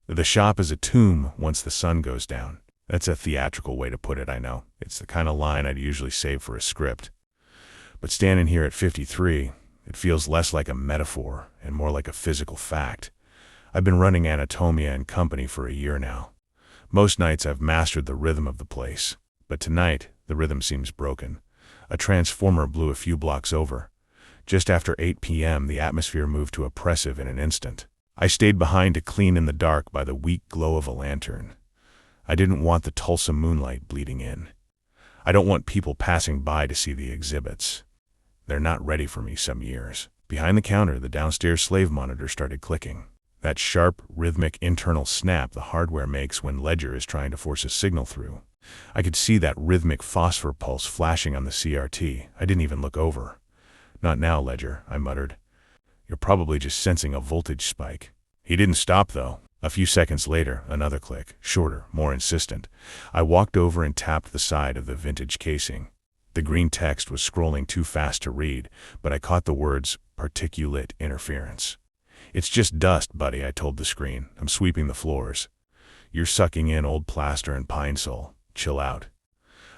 The shop is a tomb once the sun goes down. That's a theatrical way to put it, I know. It's the kind of line I'd usually save for a script. But standing here at 53, it feels less like a metaphor and more like a physical fact. I've been running Anatomia and Company for a year now. Most nights I've mastered the rhythm of the place, but tonight the rhythm seems broken. A transformer blew a few blocks over. Just after 8 p.m. the atmosphere moved to oppressive in an instant. I stayed behind to clean in the dark by the weak glow of a lantern. I didn't want the Tulsa moonlight bleeding in. I don't want people passing by to see the exhibits. They're not ready for me some years. Behind the counter, the downstairs slave monitor started clicking. That sharp, rhythmic internal snap the hardware makes when Ledger is trying to force a signal through. I could see that rhythmic phosphor pulse flashing on the CRT. I didn't even look over. "Not now, Ledger," I muttered. "You're probably just sensing a voltage spike." He didn't stop, though. A few seconds later, another click, shorter, more insistent. I walked over and tapped the side of the vintage casing. The green text was scrolling too fast to read, but I caught the words, "particulate interference." "It's just dust, buddy," I told the screen. "I'm sweeping the floors." "You're sucking in old plaster and pine sol. Chill out."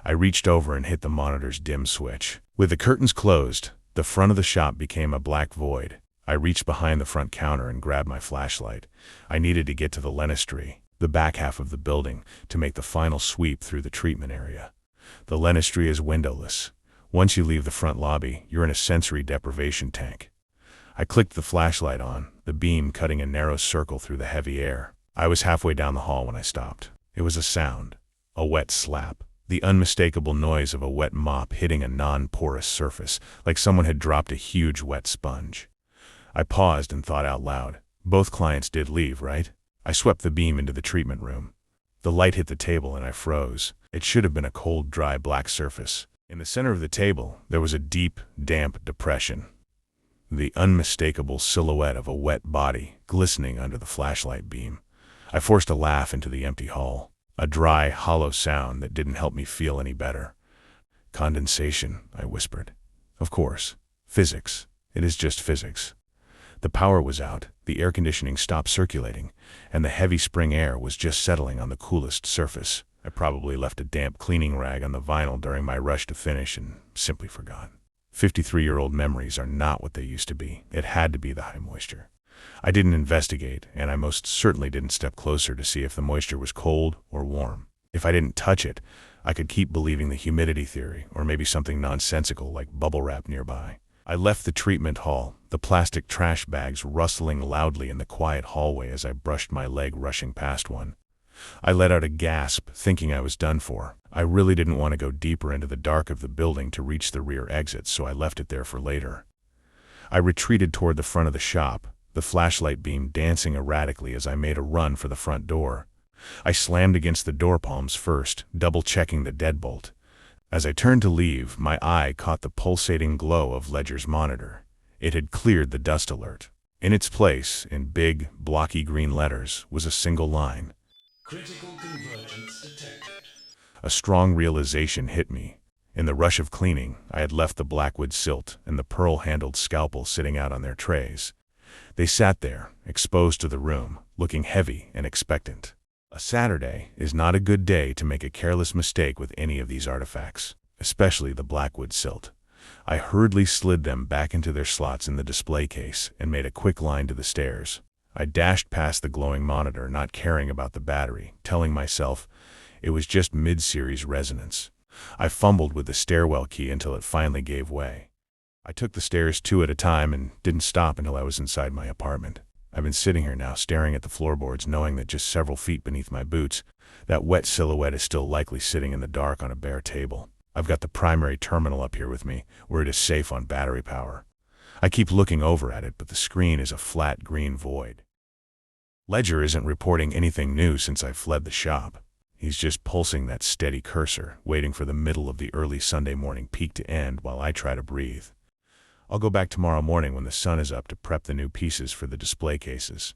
I reached over and hit the monitor's dim switch. With the curtains closed, the front of the shop became a black void. I reached behind the front counter and grabbed my flashlight. I needed to get to the lenistry, the back half of the building, to make the final sweep through the treatment area. The lenistry is windowless. Once you leave the front lobby, you're in a sensory deprivation tank. I clicked the flashlight on, the beam cutting a narrow circle through the heavy air. I was halfway down the hall when I stopped. It was a sound, a wet slap, the unmistakable noise of a wet mop hitting a non-porous surface, like someone had dropped a huge wet sponge. I paused and thought out loud. Both clients did leave, right? I swept the beam into the treatment room. The light hit the table and I froze. It should have been a cold, dry black surface. In the center of the table, there was a deep, damp depression. The unmistakable silhouette of a wet body glistening under the flashlight beam. I forced a laugh into the empty hall. A dry, hollow sound that didn't help me feel any better. "Condensation," I whispered. "Of course. Physics. It is just physics." The power was out, the air conditioning stopped circulating, and the heavy spring air was just settling on the coolest surface. I probably left a damp cleaning rag on the vinyl during my rush to finish and simply forgot. 53-year-old memories are not what they used to be. It had to be the high moisture. I didn't investigate, and I most certainly didn't step closer to see if the moisture was cold or warm. If I didn't touch it, I could keep believing the humidity theory, or maybe something nonsensical like bubble wrap nearby. I left the treatment hall, the plastic trash bags rustling loudly in the quiet hallway as I brushed my leg rushing past one. I let out a gasp, thinking I was done for. I really didn't want to go deeper into the dark of the building to reach the rear exit, so I left it there for later. I retreated toward the front of the shop, the flashlight beam dancing erratically as I made a run for the front door. I slammed against the door palms first, double-checking the deadbolt. As I turned to leave, my eye caught the pulsating glow of Ledger's monitor. It had cleared the dust alert. In its place, in big, blocky green letters, was a single line. "Critical convergence detected." A strong realization hit me. In the rush of cleaning, I had left the Blackwood Silt and the pearl-handled Scalpel sitting out on their trays. They sat there, exposed to the room, looking heavy and expectant. A Saturday is not a good day to make a careless mistake with any of these artifacts, especially the Blackwood Silt. I hurriedly slid them back into their slots in the display case and made a quick line to the stairs. I dashed past the glowing monitor, not caring about the battery, telling myself it was just mid-series resonance. I fumbled with the stairwell key until it finally gave way. I took the stairs 2 at a time and didn't stop until I was inside my apartment. I've been sitting here now, staring at the floorboards, knowing that just several feet beneath my boots, that wet silhouette is still likely sitting in the dark on a bare table. I've got the primary terminal up here with me, where it is safe on battery power. I keep looking over at it, but the screen is a flat green void. Ledger isn't reporting anything new since I fled the shop. He's just pulsing that steady cursor, waiting for the middle of the early Sunday morning peak to end while I try to breathe. I'll go back tomorrow morning when the sun is up to prep the new pieces for the display cases.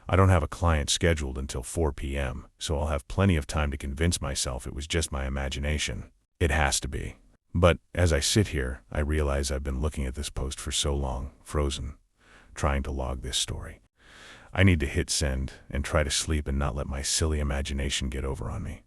I don't have a client scheduled until 4 p.m., so I'll have plenty of time to convince myself it was just my imagination. It has to be. But as I sit here, I realize I've been looking at this post for so long, frozen, trying to log this story. I need to hit send and try to sleep and not let my silly imagination get over on me.